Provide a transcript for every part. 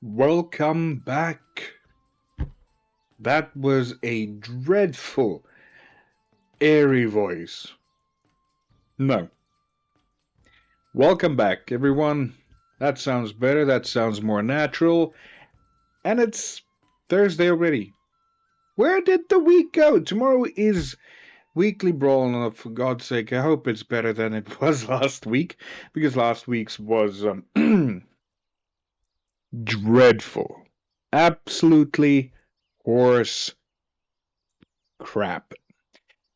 Welcome back. That was a dreadful, airy voice. No. Welcome back, everyone. That sounds better, that sounds more natural. And it's Thursday already. Where did the week go? Tomorrow is Weekly Brawl, and for God's sake, I hope it's better than it was last week, because last week's was dreadful. Absolutely horse crap.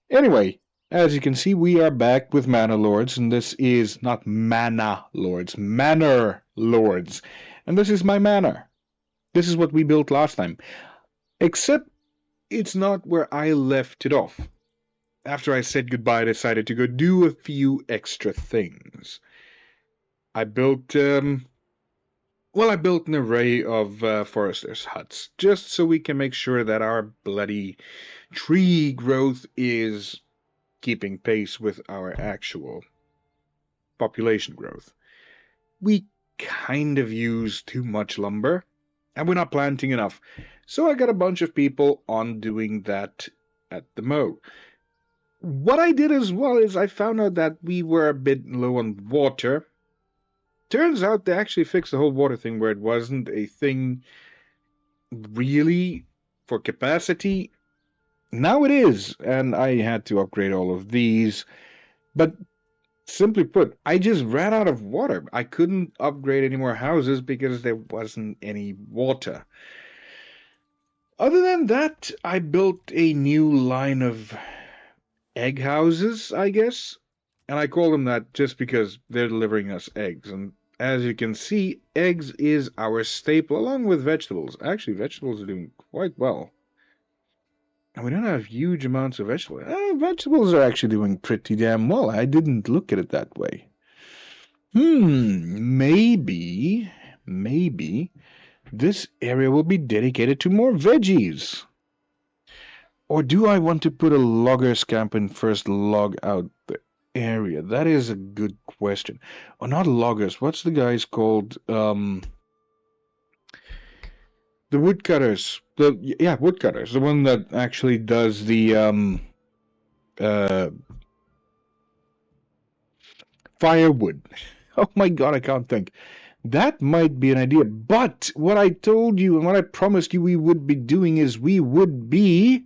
Anyway, as you can see, we are back with Manor Lords, and this is not Mana Lords, Manor Lords. And this is my manor. This is what we built last time. Except it's not where I left it off. After I said goodbye, I decided to go do a few extra things. I built, I built an array of foresters' huts, just so we can make sure that our bloody tree growth is keeping pace with our actual population growth. We kind of use too much lumber, and we're not planting enough. So I got a bunch of people on doing that at the Mo. What I did as well is I found out that we were a bit low on water. Turns out they actually fixed the whole water thing where it wasn't a thing really for capacity. Now it is, and I had to upgrade all of these. But simply put, I just ran out of water. I couldn't upgrade any more houses because there wasn't any water. Other than that, I built a new line of egg houses, I guess. And I call them that just because they're delivering us eggs. And as you can see, eggs is our staple along with vegetables. Actually, vegetables are doing quite well. And we don't have huge amounts of vegetables. Vegetables are actually doing pretty damn well. I didn't look at it that way. Maybe this area will be dedicated to more veggies. Or do I want to put a logger's camp and first log out the area? That is a good question. Or not loggers. What's the guys called? The woodcutters. Woodcutters. The one that actually does the firewood. Oh my god, I can't think. That might be an idea. But what I told you and what I promised you we would be doing is we would be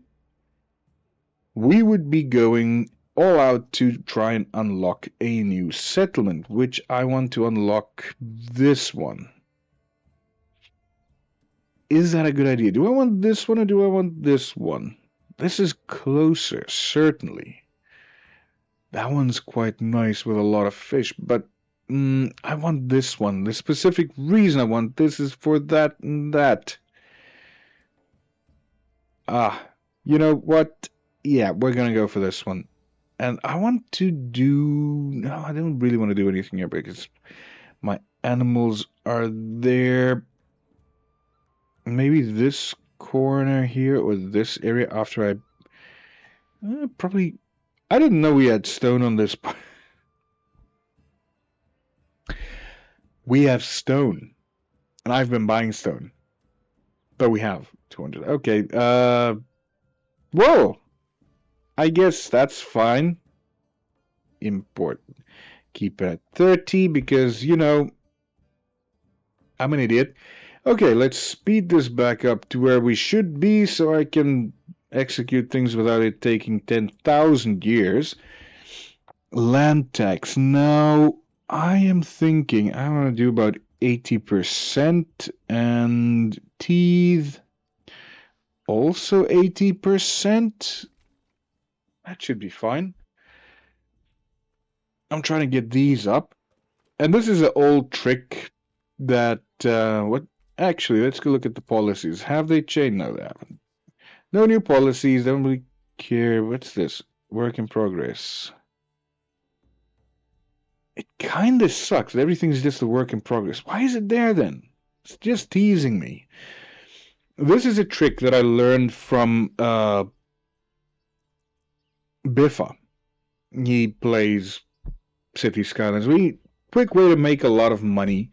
going all out to try and unlock a new settlement, which I want to unlock this one. Is that a good idea? Do I want this one or do I want this one? This is closer, certainly. That one's quite nice with a lot of fish, but I want this one. The specific reason I want this is for that and that. You know what? Yeah, we're gonna go for this one. And I want to do... No, I don't really want to do anything here because my animals are there. Maybe this corner here or this area after I... probably... I didn't know we had stone on this part. We have stone. And I've been buying stone. But we have 200. Okay, whoa! I guess that's fine. Import. Keep it at 30 because, you know, I'm an idiot. Okay, let's speed this back up to where we should be so I can execute things without it taking 10,000 years. Land tax. Now, I am thinking I want to do about 80% and teeth also 80%. That should be fine. I'm trying to get these up. And this is an old trick that, actually, let's go look at the policies. Have they changed? No, they haven't. No new policies, don't really care. What's this? Work in progress. It kind of sucks that everything's just a work in progress. Why is it there then? It's just teasing me. This is a trick that I learned from Biffa. He plays City Skylines. Quick way to make a lot of money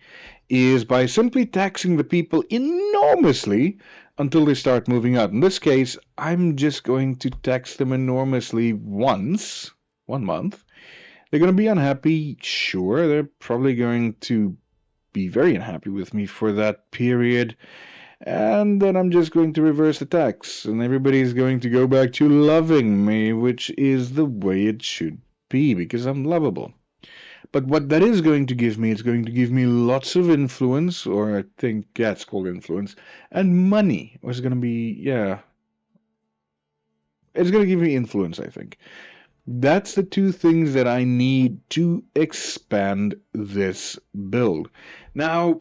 is by simply taxing the people enormously until they start moving out. In this case, I'm just going to tax them enormously once, 1 month. They're going to be unhappy, sure. They're probably going to be very unhappy with me for that period. And then I'm just going to reverse the tax, and everybody's going to go back to loving me, which is the way it should be, because I'm lovable. But what that is going to give me, it's going to give me lots of influence, or I think, yeah, it's called influence, and money. Or it's going to be, yeah, it's going to give me influence, I think. That's the two things that I need to expand this build. Now,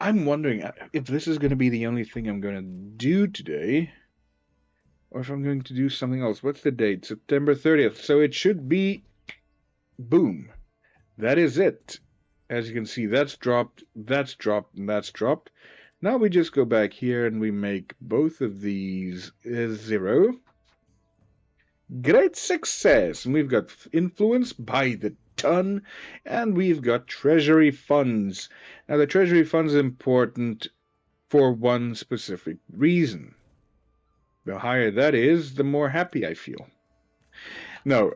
I'm wondering if this is going to be the only thing I'm going to do today, or if I'm going to do something else. What's the date? September 30th. So it should be, boom. That is it. As you can see, that's dropped, and that's dropped. Now we just go back here and we make both of these 0. Great success. And we've got influence by the ton, and we've got treasury funds. Now the treasury funds are important for one specific reason. The higher that is, the more happy I feel. No,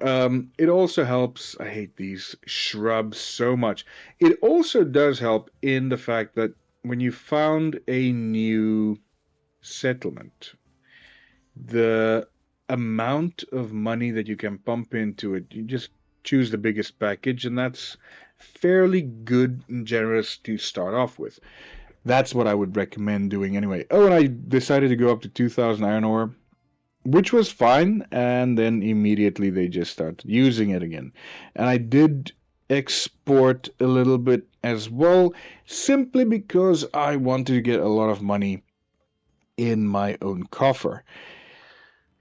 it also helps. I hate these shrubs so much. It also does help in the fact that when you found a new settlement, the amount of money that you can pump into it, you just choose the biggest package, and that's fairly good and generous to start off with. That's what I would recommend doing anyway. Oh, and I decided to go up to 2,000 iron ore, which was fine, and then immediately they just started using it again. And I did export a little bit as well, simply because I wanted to get a lot of money in my own coffer.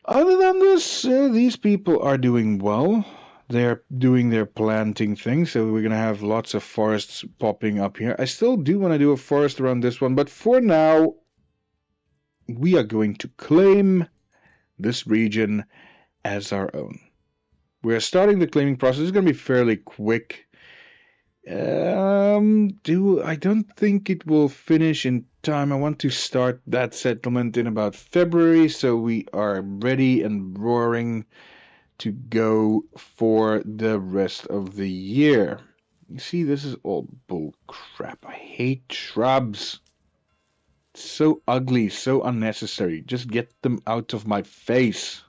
Other than this, these people are doing well. They're doing their planting thing, so we're going to have lots of forests popping up here. I still do want to do a forest around this one, but for now, we are going to claim this region as our own. We're starting the claiming process. It's going to be fairly quick. I don't think it will finish in time. I want to start that settlement in about February, so we are ready and roaring to go for the rest of the year. You see, this is all bull crap. I hate shrubs. It's so ugly, so unnecessary. Just get them out of my face.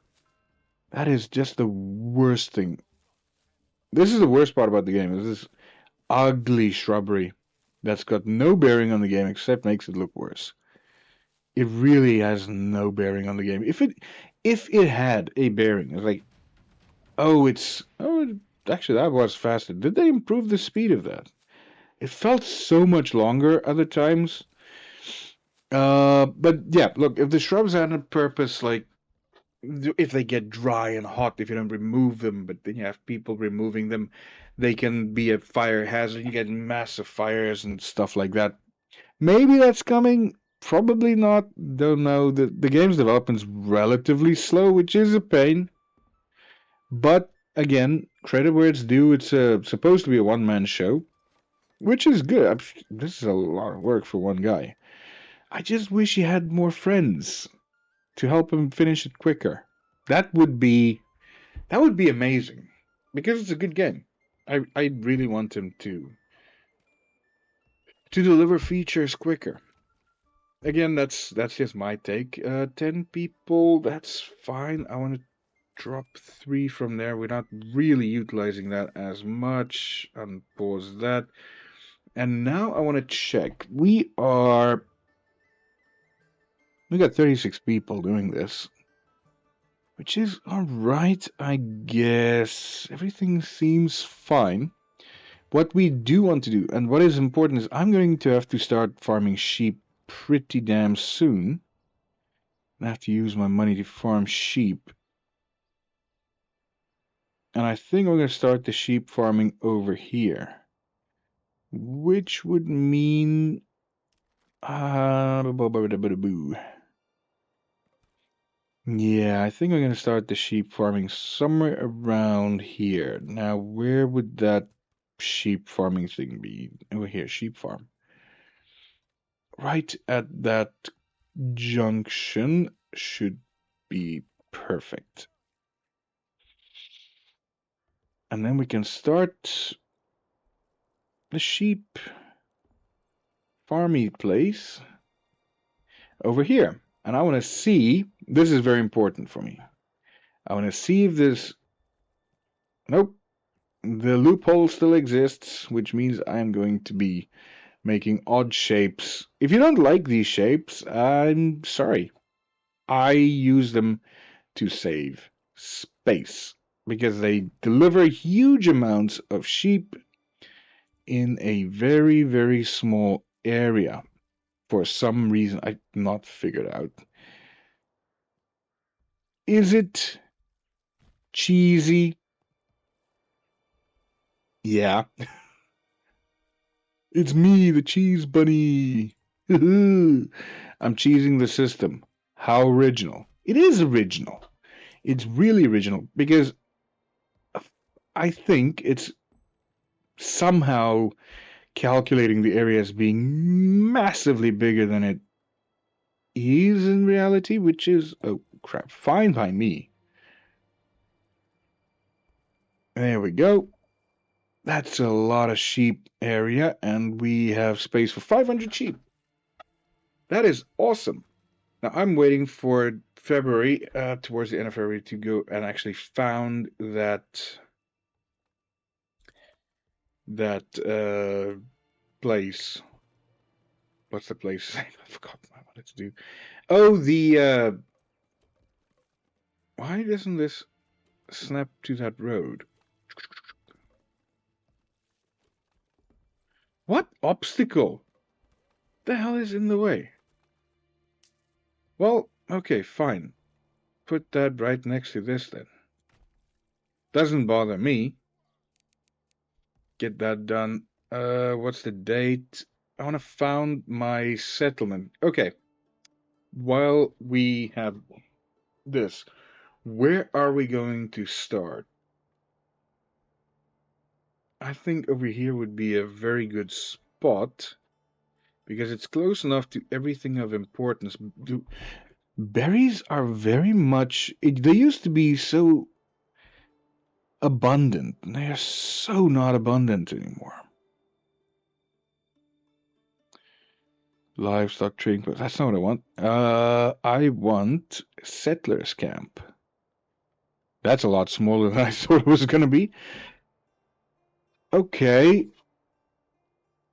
That is just the worst thing. This is the worst part about the game. This is ugly shrubbery that's got no bearing on the game except makes it look worse. It really has no bearing on the game. If it had a bearing, it's like, actually that was faster. Did they improve the speed of that? It felt so much longer other times. But yeah, look, if the shrubs had a purpose, like if they get dry and hot, if you don't remove them, but then you have people removing them, they can be a fire hazard. You get massive fires and stuff like that. Maybe that's coming. Probably not. Don't know. The game's development's relatively slow, which is a pain. But again, credit where it's due. It's supposed to be a one-man show, which is good. This is a lot of work for one guy. I just wish he had more friends to help him finish it quicker. That would be amazing, because it's a good game. I really want him to deliver features quicker. Again, that's just my take. 10 people, that's fine. I want to drop 3 from there. We're not really utilizing that as much. Unpause that. And now I want to check. We got 36 people doing this, which is alright, I guess. Everything seems fine. What we do want to do, and what is important, is I'm going to have to start farming sheep pretty damn soon. I have to use my money to farm sheep. And I think I'm going to start the sheep farming over here, which would mean yeah, I think I'm going to start the sheep farming somewhere around here. Now, where would that sheep farming thing be? Over here, sheep farm. right at that junction should be perfect. And then we can start the sheep farmy place over here. And I want to see, this is very important for me. I want to see if this, nope, the loophole still exists, which means I'm going to be making odd shapes. If you don't like these shapes, I'm sorry. I use them to save space because they deliver huge amounts of sheep in a very, very small area. For some reason I've not figured out. Is it cheesy? Yeah. It's me, the cheese bunny. I'm cheesing the system. How original. It is original. It's really original because I think it's somehow calculating the area as being massively bigger than it is in reality, which is, oh crap, fine by me. There we go. That's a lot of sheep area, and we have space for 500 sheep. That is awesome. Now I'm waiting for February, towards the end of February, to go and actually found that place. What's the place? I forgot what I wanted to do. Oh, why doesn't this snap to that road? What obstacle? The hell is in the way? Well, okay, fine. Put that right next to this then. Doesn't bother me. Get that done. What's the date? I want to found my settlement. Okay. While we have this, where are we going to start? I think over here would be a very good spot because it's close enough to everything of importance. Berries are very much, they used to be so abundant. They are so not abundant anymore. Livestock trading post. That's not what I want. I want settlers camp. That's a lot smaller than I thought it was going to be. Okay.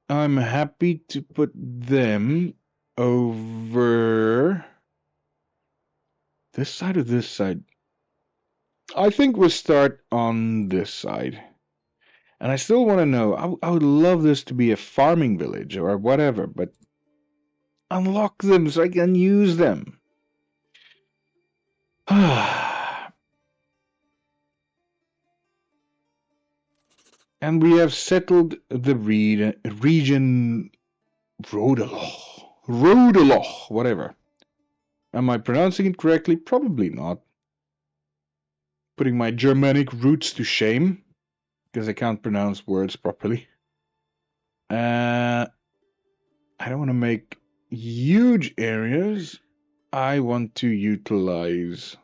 I'm happy to put them over this side or this side. I think we'll start on this side. And I still want to know, I would love this to be a farming village or whatever, but unlock them so I can use them. And we have settled the region Rodaloch, whatever. Am I pronouncing it correctly? Probably not. Putting my Germanic roots to shame because I can't pronounce words properly. I don't want to make huge areas. I want to utilize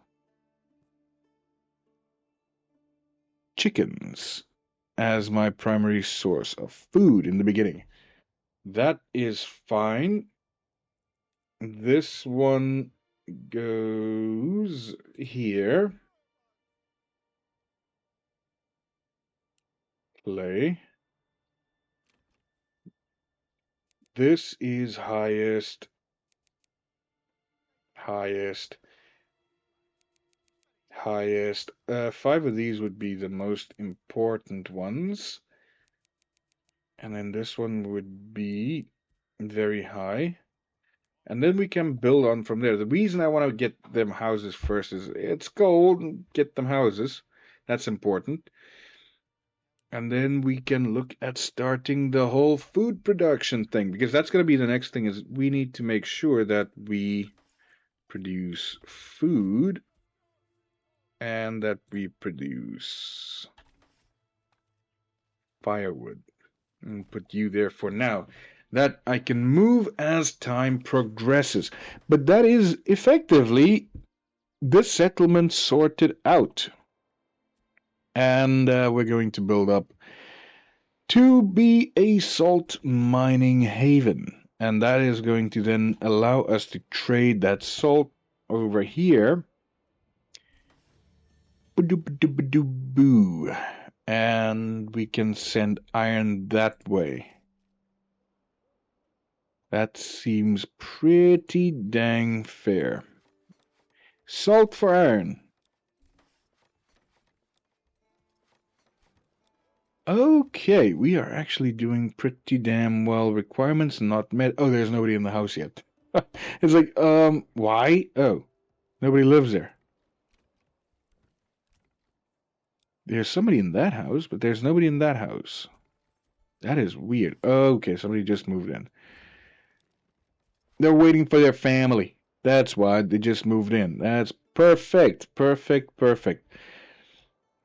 chickens as my primary source of food in the beginning. That is fine. This one goes here. Play. This is highest. Highest. 5 of these would be the most important ones. And then this one would be very high. And then we can build on from there. The reason I want to get them houses first is it's cold, get them houses. That's important. And then we can look at starting the whole food production thing, because that's going to be the next thing, is we need to make sure that we produce food and that we produce firewood. And put you there for now. that I can move as time progresses. But that is effectively the settlement sorted out. And we're going to build up to be a salt mining haven. And that is going to then allow us to trade that salt over here. And we can send iron that way. That seems pretty dang fair. Salt for iron. Okay, we are actually doing pretty damn well. Requirements not met. Oh, there's nobody in the house yet. It's like, why? Oh, nobody lives there. There's somebody in that house, but there's nobody in that house. That is weird. Okay, somebody just moved in. They're waiting for their family. That's why they just moved in. That's perfect, perfect, perfect.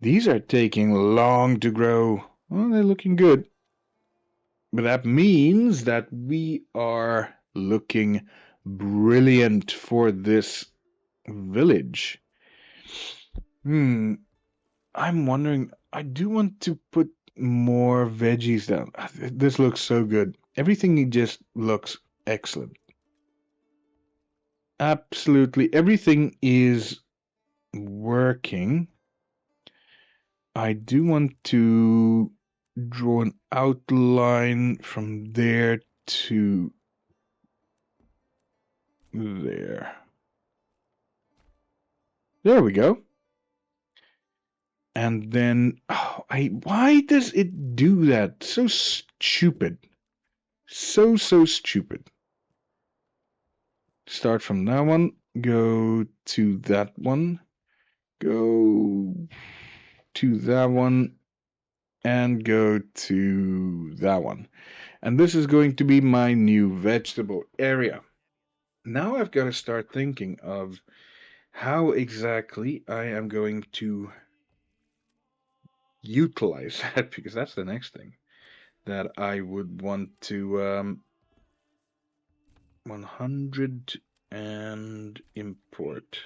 These are taking long to grow. Well, they're looking good. But that means that we are looking brilliant for this village. I'm wondering, I do want to put more veggies down. This looks so good. Everything just looks excellent. Absolutely everything is working. I do want to draw an outline from there to there. There we go. And then, why does it do that? So stupid. So stupid. Start from that one, go to that one, go to that one, and go to that one. And this is going to be my new vegetable area. Now I've got to start thinking of how exactly I am going to utilize that, because that's the next thing that I would want to 100 and import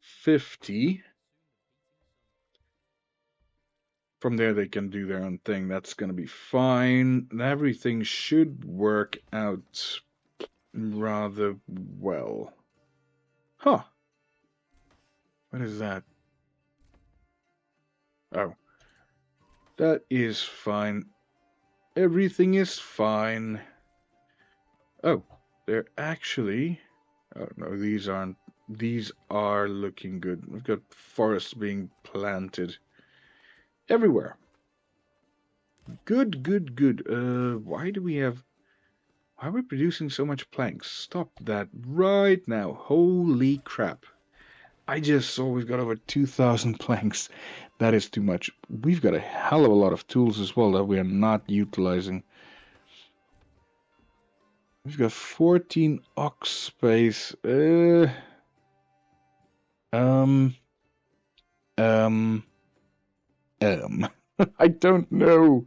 50. From there they can do their own thing. That's going to be fine. Everything should work out rather well. Huh. What is that? Oh. That is fine. Everything is fine. Oh, they're actually... Oh, no, these aren't. These are looking good. We've got forests being planted everywhere. Good, good, good. Why do we have... Why are we producing so much planks? Stop that right now. Holy crap. I just saw we've got over 2,000 planks. That is too much. We've got a hell of a lot of tools as well that we are not utilizing. We've got 14 ox space. I don't know.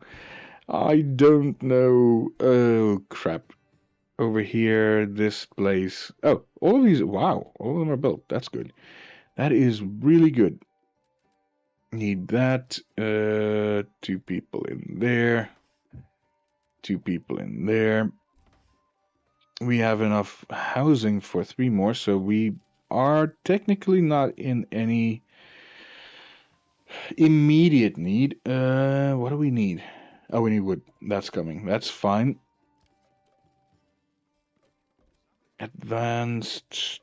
I don't know. Oh, crap. Over here, this place. Oh, all of these. Wow, all of them are built. That's good. That is really good. Need that. 2 people in there. 2 people in there. We have enough housing for 3 more, so we are technically not in any immediate need. What do we need? Oh, we need wood. That's coming. That's fine. Advanced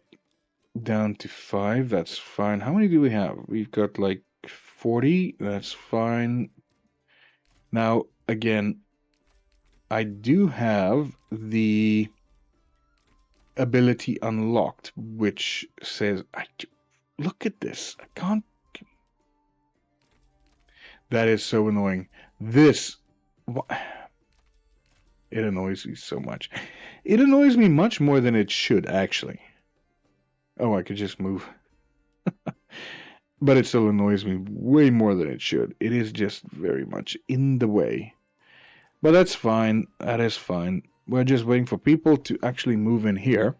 down to 5. That's fine. How many do we have? We've got like 40. That's fine. Now, again, I do have the ability unlocked, which says, look at this. I can't. That is so annoying. This, it annoys me so much. It annoys me much more than it should, actually. Oh, I could just move. But it still annoys me way more than it should. It is just very much in the way. But that's fine. That is fine. We're just waiting for people to actually move in here.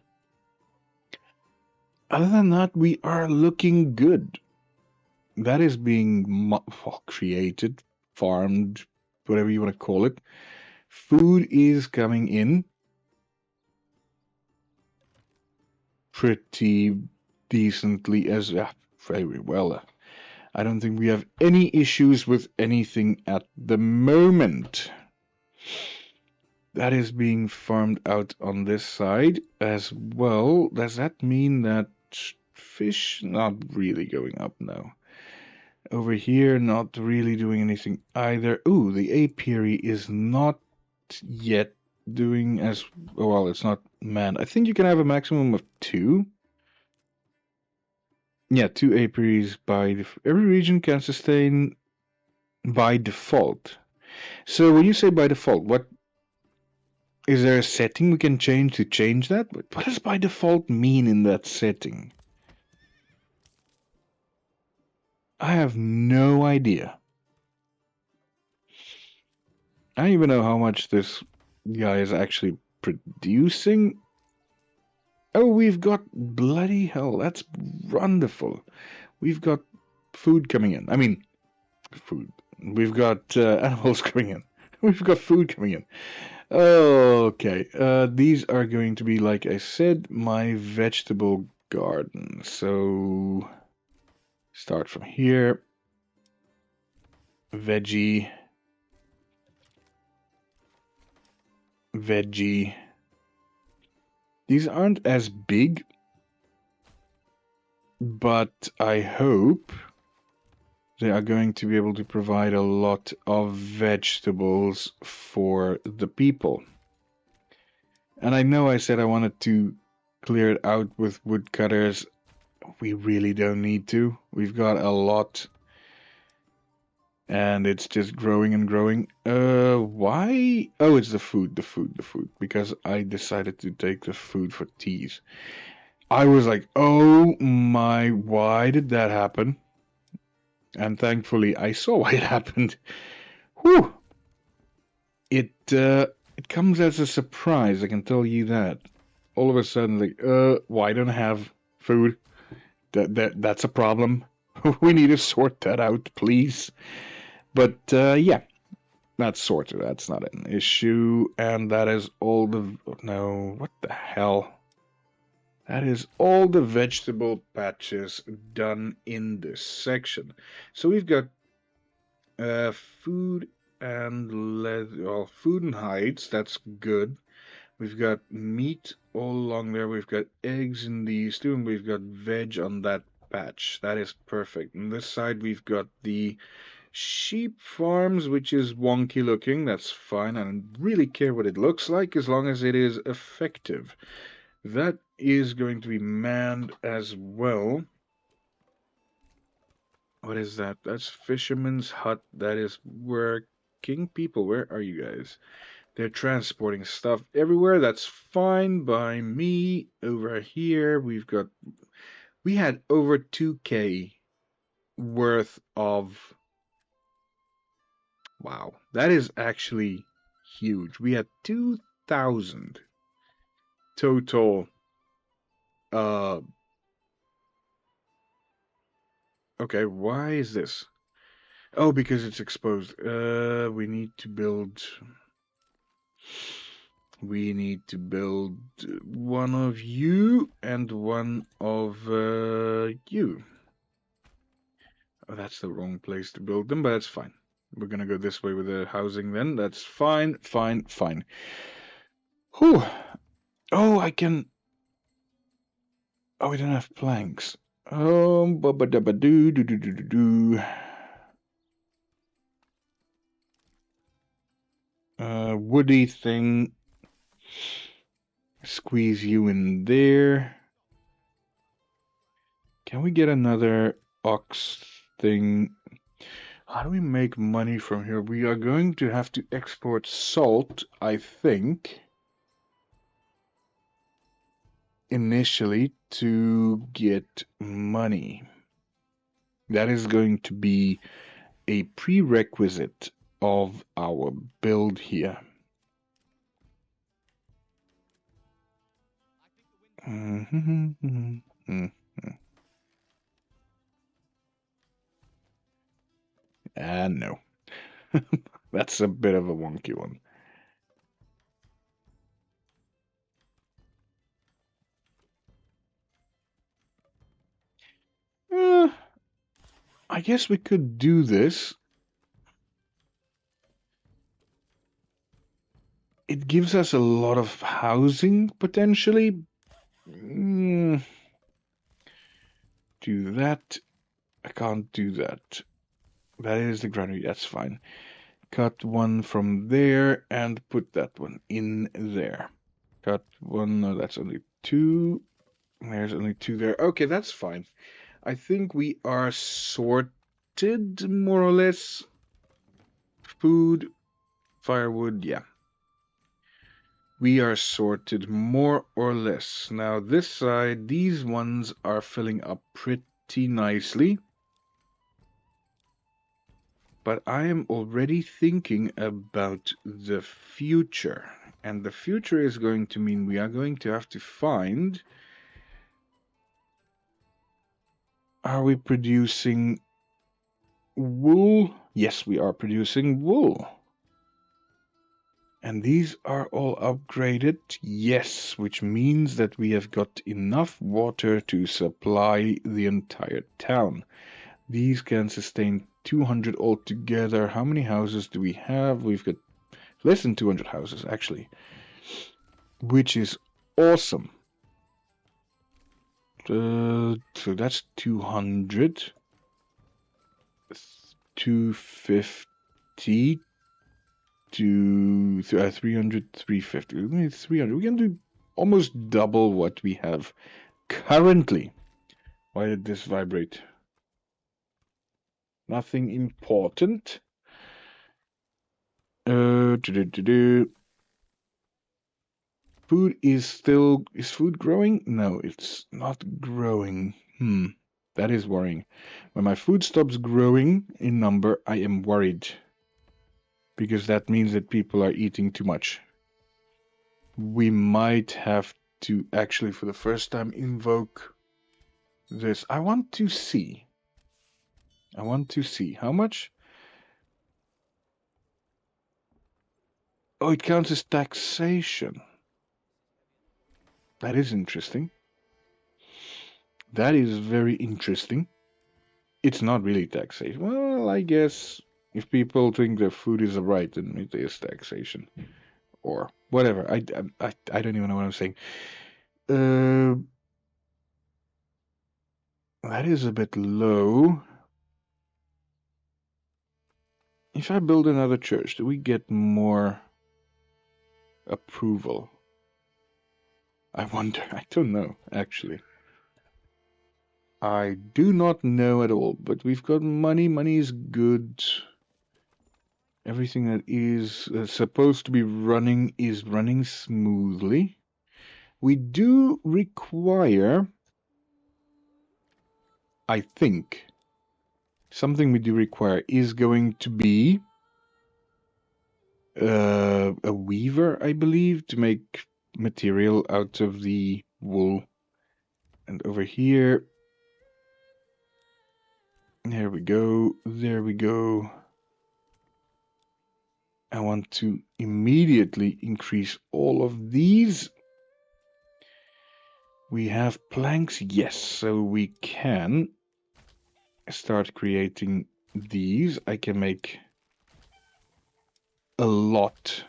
Other than that, we are looking good. That is being created, farmed, whatever you want to call it. Food is coming in pretty decently as very well. I don't think we have any issues with anything at the moment. That is being farmed out on this side as well. Does that mean that fish not really going up now? Over here, not really doing anything either. Ooh, the apiary is not yet doing as well. It's not manned. I think you can have a maximum of 2. Yeah, 2 apiaries by every region can sustain by default. So when you say by default, what is there a setting we can change to change that? What does by default mean in that setting? I have no idea. I don't even know how much this guy is actually producing. Oh, we've got bloody hell. That's wonderful. We've got food coming in. I mean, food. We've got animals coming in. We've got food coming in. Okay. These are going to be, like I said, my vegetable garden. So start from here. Veggie. Veggie. These aren't as big, but I hope they are going to be able to provide a lot of vegetables for the people. And I know I said I wanted to clear it out with woodcutters. We really don't need to. We've got a lot. And it's just growing and growing. Why? Oh, it's the food. Because I decided to take the food for teas. I was like, oh my, why did that happen? And thankfully, I saw why it happened. Whew! It comes as a surprise, I can tell you that. All of a sudden, like, why don't I have food? That's a problem. We need to sort that out, please. But yeah, that's sorted. That's not an issue. And that is all the... No, what the hell? That is all the vegetable patches done in this section. So we've got food and food and hides. That's good. We've got meat all along there. We've got eggs in these too, and we've got veg on that patch. That is perfect. On this side, we've got the sheep farms, which is wonky looking. That's fine. I don't really care what it looks like as long as it is effective. That is going to be manned as well. What is that? That's Fisherman's Hut. That is working people. Where are you guys? They're transporting stuff everywhere. That's fine by me. Over here, we had over 2K worth of... Wow, that is actually huge. We had 2,000 total. Okay, why is this? Oh, because it's exposed. We need to build one of you and one of you. Oh, that's the wrong place to build them, but that's fine. We're gonna go this way with the housing then. That's fine. Whew. Oh, I can... Oh, we don't have planks. Ba-ba-da-ba-doo-doo-doo-doo-doo. Woody thing. Squeeze you in there. Can we get another ox thing? How do we make money from here? We are going to have to export salt, I think, initially to get money. That is going to be a prerequisite of our build here. No. That's a bit of a wonky one. I guess we could do this. It gives us a lot of housing, potentially. Do that. I can't do that. That is the granary, that's fine. Cut one from there and put that one in there. Cut one, no, that's only two. There's only two there. Okay, that's fine. I think we are sorted, more or less. Food, firewood, yeah. We are sorted, more or less. Now, this side, these ones are filling up pretty nicely. But I am already thinking about the future. And the future is going to mean we are going to have to find... Are we producing wool? Yes, we are producing wool. And these are all upgraded? Yes, which means that we have got enough water to supply the entire town. These can sustain 200 altogether. How many houses do we have? We've got less than 200 houses, actually. Which is awesome. So that's 200. 250 to 300, 350. We need 300. We can do almost double what we have currently. Why did this vibrate? Nothing important. Food is food growing? No, it's not growing. That is worrying. When my food stops growing in number, I am worried. Because that means that people are eating too much. We might have to actually, for the first time, invoke this. I want to see. How much? Oh, it counts as taxation. That is interesting. That is very interesting. It's not really taxation. Well, I guess if people think their food is a right, then it is taxation. Or whatever. I don't even know what I'm saying. That is a bit low. If I build another church, do we get more approval? I wonder. I don't know, actually. I do not know at all, but we've got money. Money is good. Everything that is supposed to be running is running smoothly. We do require, I think, something we do require is going to be a weaver, I believe, to make material out of the wool. And over here, there we go, there we go. I want to immediately increase all of these. We have planks, yes, so we can start creating these. I can make a lot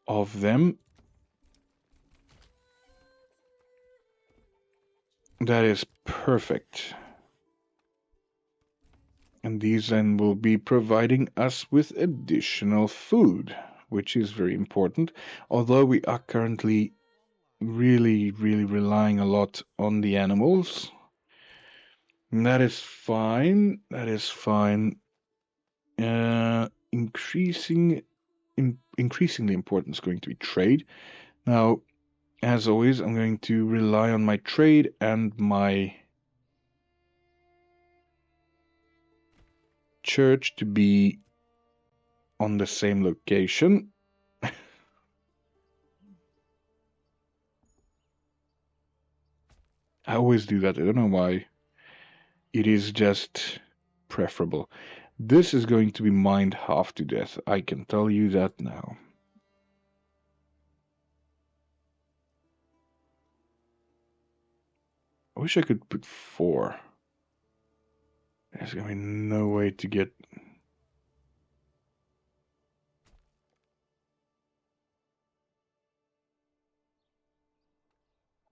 of them. That is perfect. And these then will be providing us with additional food, which is very important. Although we are currently really relying a lot on the animals. And that is fine. That is fine. Increasingly important is going to be trade. Now, as always, I'm going to rely on my trade and my church to be on the same location. I always do that. I don't know why. It is just preferable. This is going to be mined half to death. I can tell you that now. I wish I could put 4. There's going to be no way to get...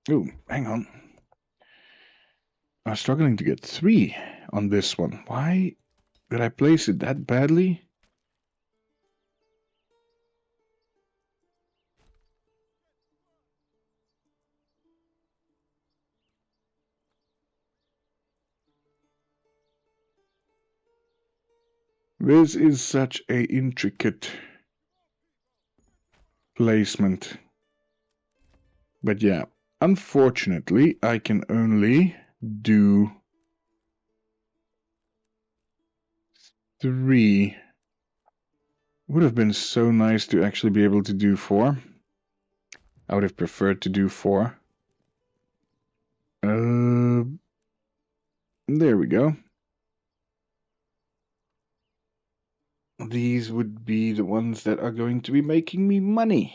Oh, hang on. I'm struggling to get 3 on this one. Why did I place it that badly? This is such a intricate placement. But yeah, unfortunately, I can only do 3. Would have been so nice to actually be able to do 4. I would have preferred to do 4. There we go. These would be the ones that are going to be making me money.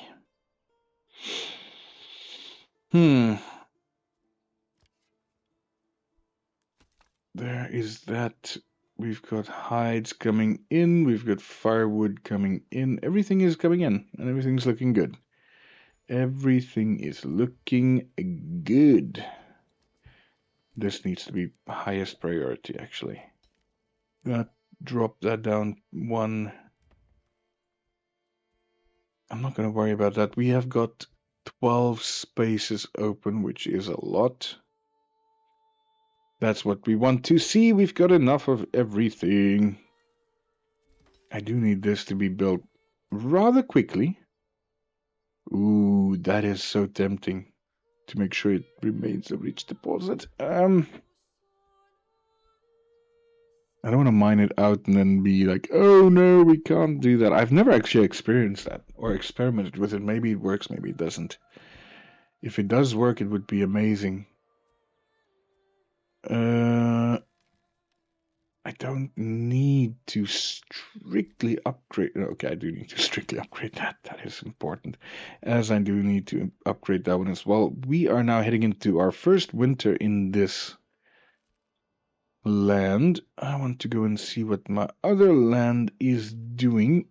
There is that. We've got hides coming in. We've got firewood coming in. Everything is coming in, and everything's looking good. Everything is looking good. This needs to be highest priority, actually. Gonna drop that down 1. I'm not gonna worry about that. We have got 12 spaces open, which is a lot. That's what we want to see. We've got enough of everything. I do need this to be built rather quickly. Ooh, that is so tempting to make sure it remains a rich deposit. I don't want to mine it out and then be like, oh no, we can't do that. I've never actually experienced that or experimented with it. Maybe it works, maybe it doesn't. If it does work, it would be amazing. I don't need to strictly upgrade. Okay, I do need to strictly upgrade that. That is important. As I do need to upgrade that one as well. We are now heading into our first winter in this land. I want to go and see what my other land is doing.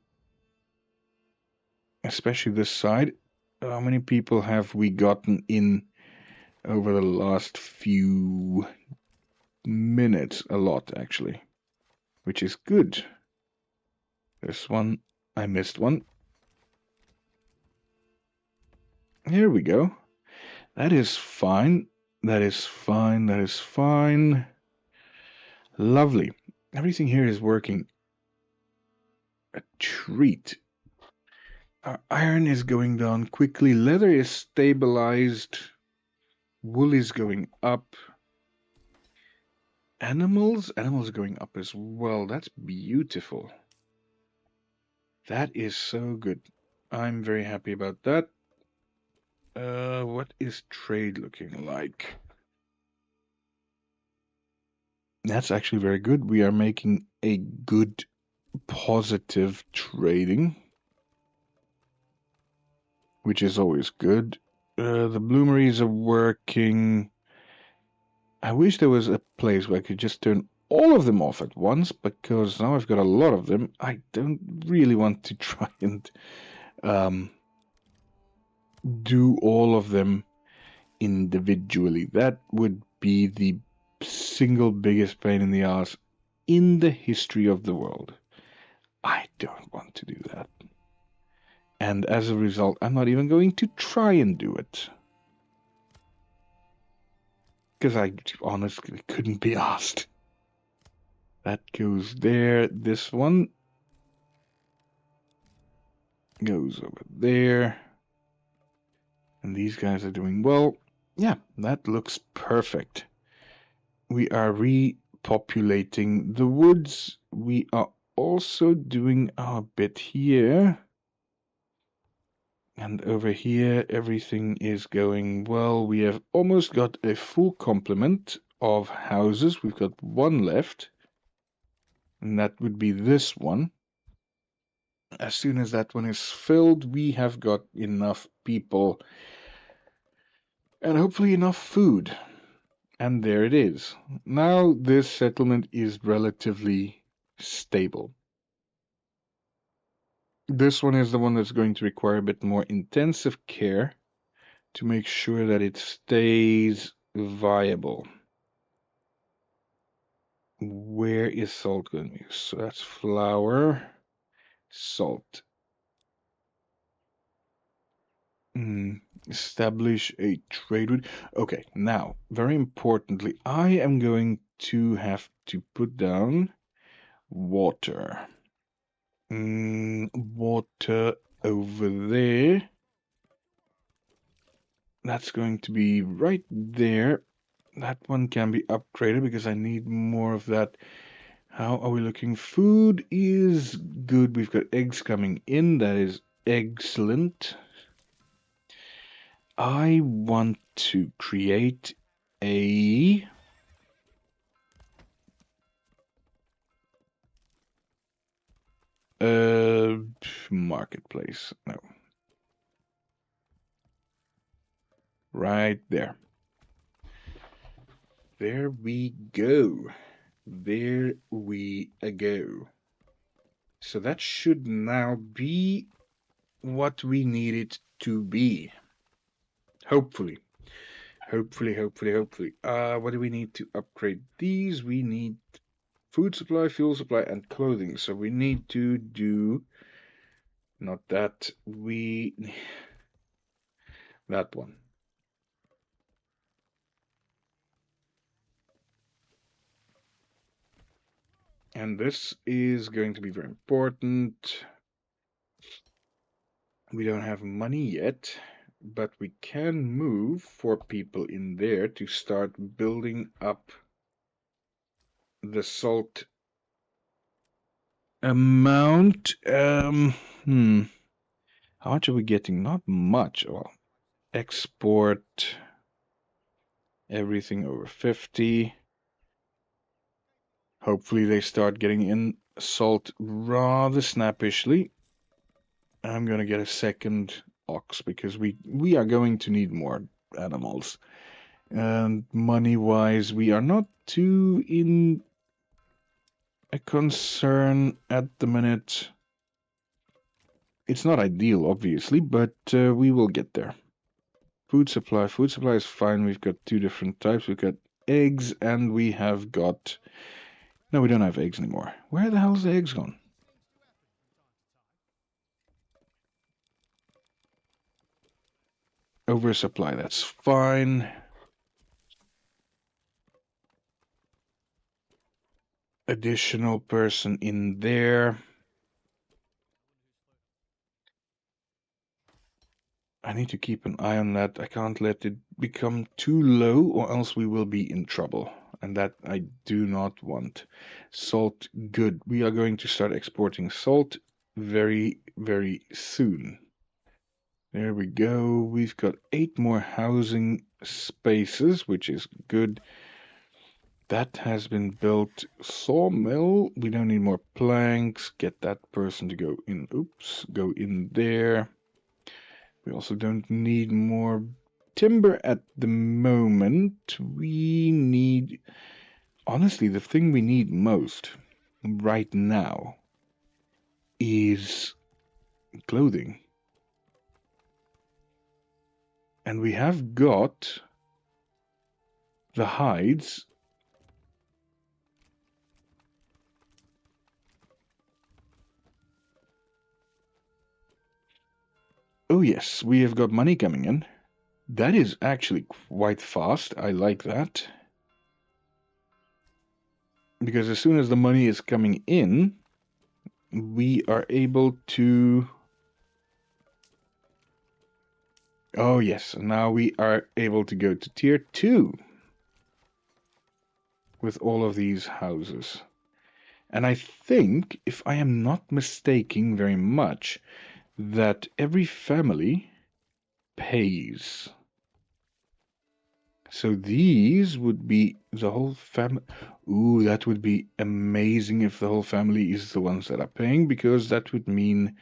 Especially this side. How many people have we gotten in over the last few minutes? A lot, actually. Which is good. There's one. I missed one. Here we go. That is fine. That is fine. That is fine. Lovely. Everything here is working. A treat. Our iron is going down quickly. Leather is stabilized. Wool is going up. Animals are going up as well. That's beautiful. That is so good. I'm very happy about that. What is trade looking like? That's actually very good. We are making a good, positive trading, which is always good. The bloomeries are working. I wish there was a place where I could just turn all of them off at once, because now I've got a lot of them. I don't really want to try and do all of them individually. That would be the single biggest pain in the ass in the history of the world. I don't want to do that. And as a result, I'm not even going to try and do it. Because I honestly couldn't be asked. That goes there. This one goes over there. And these guys are doing well. Yeah, that looks perfect. We are populating the woods. We are also doing our bit here. And over here, everything is going well. We have almost got a full complement of houses. We've got one left, and that would be this one. As soon as that one is filled, we have got enough people and hopefully enough food. And there it is. Now this settlement is relatively stable. This one is the one that's going to require a bit more intensive care to make sure that it stays viable. Where is salt going to be? So that's flour, salt. Establish a trade route. Okay, now, very importantly, I am going to have to put down water. Water over there. That's going to be right there. That one can be upgraded because I need more of that. How are we looking? Food is good. We've got eggs coming in. That is excellent. I want to create a marketplace. No. Right there. There we go. There we go. So that should now be what we need it to be. Hopefully. Hopefully. What do we need to upgrade these? We need food supply, fuel supply, and clothing. So we need to do not that. That one. And this is going to be very important. We don't have money yet, but we can move 4 people in there to start building up the salt amount. How much are we getting? Not much. Well, export everything over 50. Hopefully they start getting in salt rather snappishly. I'm gonna get a second ox because we are going to need more animals. And money-wise, we are not too in a concern at the minute. It's not ideal, obviously, but we will get there. Food supply is fine. We've got 2 different types. We've got eggs, and we have got... No, we don't have eggs anymore. Where the hell's the eggs gone? Oversupply, that's fine. Additional person in there. I need to keep an eye on that. I can't let it become too low or else we will be in trouble. And that I do not want. Salt, good. We are going to start exporting salt very, very soon. There we go. We've got 8 more housing spaces, which is good. That has been built. Sawmill. We don't need more planks. Get that person to go in. Oops. Go in there. We also don't need more timber at the moment. We need... Honestly, the thing we need most right now is clothing. And we have got the hides. Oh yes, we have got money coming in. That is actually quite fast. I like that. Because as soon as the money is coming in, we are able to... Oh yes, now we are able to go to tier 2. with all of these houses. And I think, if I am not mistaken very much, that every family pays. So these would be the whole family. Ooh, that would be amazing if the whole family is the ones that are paying, because that would mean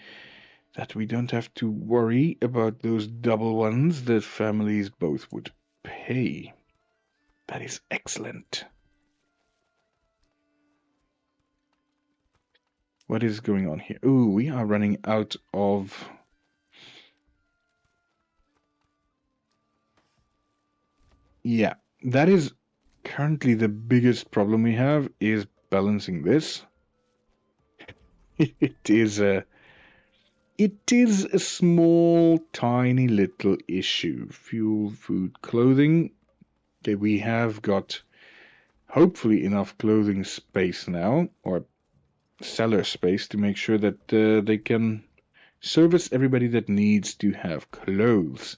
that we don't have to worry about those double ones. The families both would pay. That is excellent. What is going on here? Ooh, we are running out of... Yeah, that is currently the biggest problem we have, is balancing this. It is a small, tiny little issue. Fuel, food, clothing. Okay, we have got hopefully enough clothing space now, or cellar space, to make sure that they can service everybody that needs to have clothes.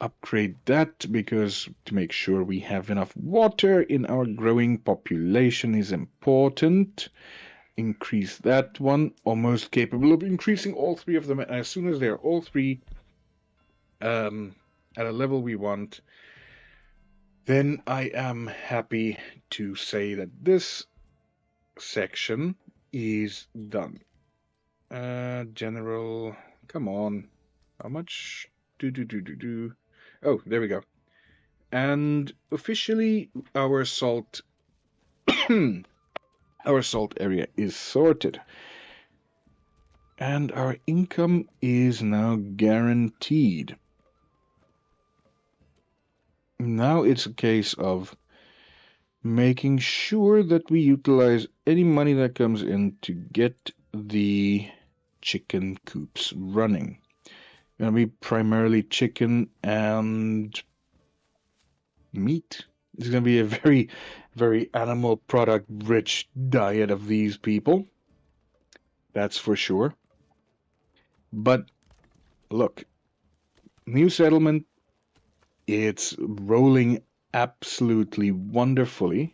Upgrade that, because to make sure we have enough water in our growing population is important. Increase that one, almost capable of increasing all three of them. And as soon as they're all three at a level we want, then I am happy to say that this section is done. General, come on. How much? Oh, there we go. And officially, our salt our salt area is sorted. And our income is now guaranteed. Now it's a case of making sure that we utilize any money that comes in to get the chicken coops running. Gonna be primarily chicken and meat. It's gonna be a very, very animal product rich diet of these people. That's for sure. But look, new settlement, it's rolling absolutely wonderfully.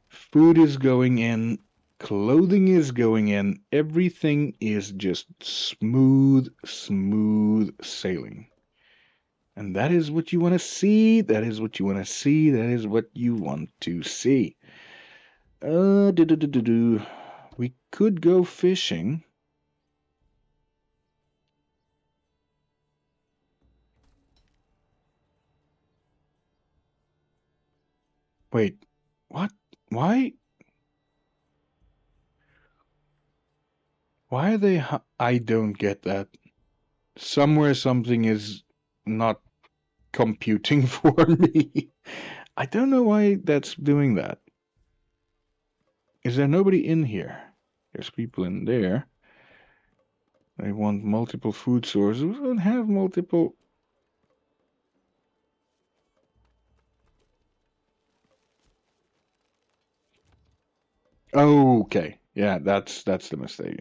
Food is going in, clothing is going in, everything is just smooth, smooth sailing. And that is what you want to see. That is what you want to see. That is what you want to see. We could go fishing. Wait, what? Why? Why are they... I don't get that. Somewhere something is not computing for me. I don't know why that's doing that. Is there nobody in here? There's people in there. They want multiple food sources. We don't have multiple... Oh, okay. Yeah, that's the mistake.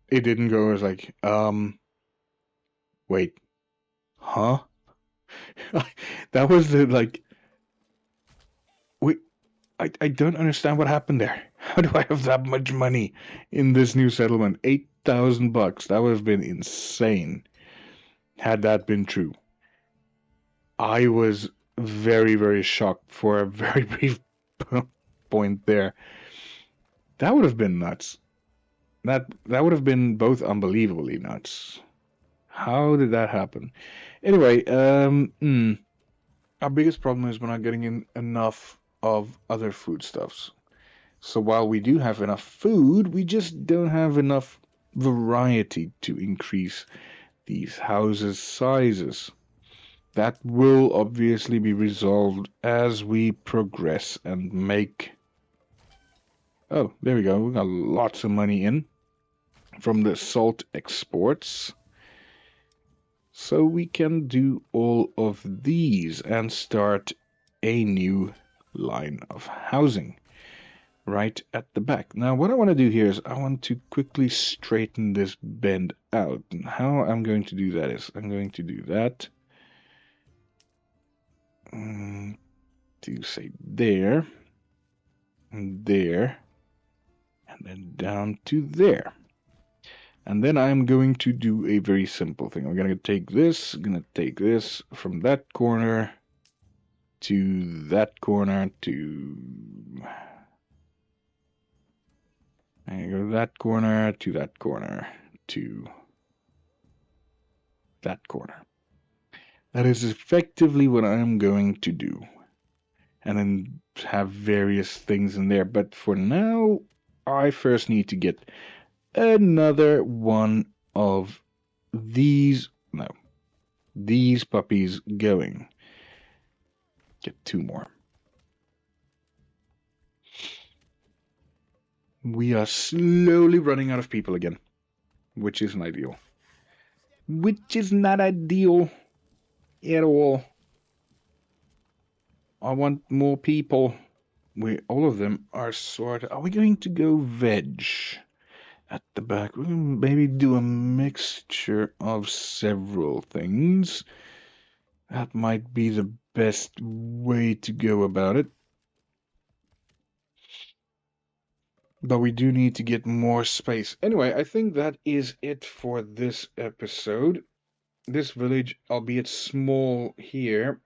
It didn't go as like, wait, huh? That was the, like, wait, I don't understand what happened there. How do I have that much money in this new settlement? $8,000. That would have been insane had that been true. I was very, very shocked for a very brief point there. That would have been nuts. That would have been both unbelievably nuts. How did that happen? Anyway, our biggest problem is we're not getting in enough of other foodstuffs. So while we do have enough food, we just don't have enough variety to increase these houses' sizes. That will obviously be resolved as we progress and make... Oh, there we go. We got lots of money in from the salt exports. So we can do all of these and start a new line of housing right at the back. Now what I want to do here is I want to quickly straighten this bend out. And how I'm going to do that is I'm going to do that. to say there, and there, and then down to there. And then I'm going to do a very simple thing. I'm going to take this from that corner to that corner to... And go that corner to that corner to that corner. That is effectively what I'm going to do. And then have various things in there. But for now, I first need to get another one of these puppies going. Get 2 more. We are slowly running out of people again, which isn't ideal. Which is not ideal at all. I want more people. All of them are sorted. Are we going to go veg at the back? We'll maybe do a mixture of several things. That might be the best way to go about it. But we do need to get more space. Anyway, I think that is it for this episode. This village, albeit small here,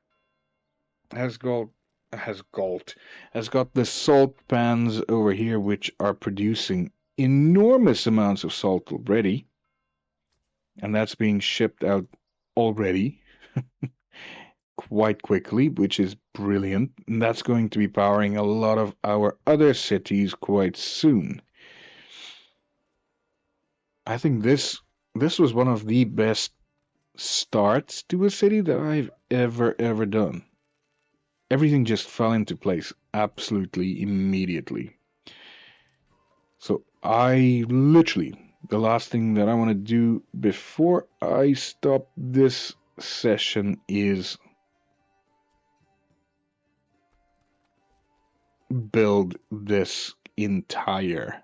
has got the salt pans over here, which are producing enormous amounts of salt already. And that's being shipped out already quite quickly, which is brilliant. And that's going to be powering a lot of our other cities quite soon. I think this was one of the best starts to a city that I've ever done. Everything just fell into place absolutely immediately. So I literally, the last thing that I want to do before I stop this session is build this entire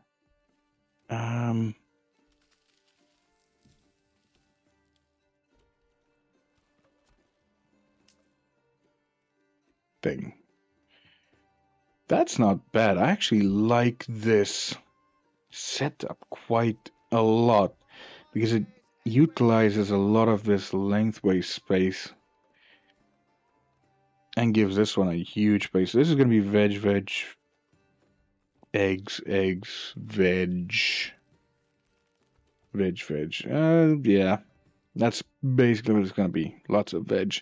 thing. That's not bad. I actually like this setup quite a lot because it utilizes a lot of this lengthways space and gives this one a huge space. This is going to be veg, eggs, veg. Yeah, that's basically what it's going to be. Lots of veg.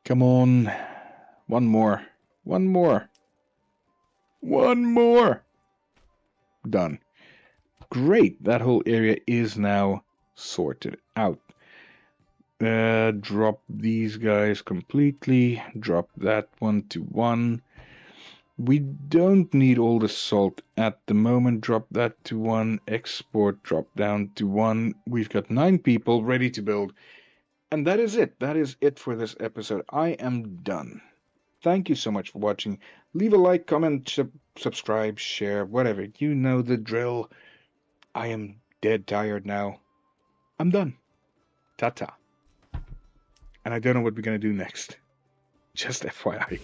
Come on. One more. Done. Great. That whole area is now sorted out. Drop these guys completely. Drop that one to 1. We don't need all the salt at the moment. Drop that to 1. Export. Drop down to 1. We've got 9 people ready to build. And that is it. That is it for this episode. I am done. Thank you so much for watching. Leave a like, comment, subscribe, share, whatever. You know the drill. I am dead tired now. I'm done. Ta-ta. And I don't know what we're going to do next. Just FYI.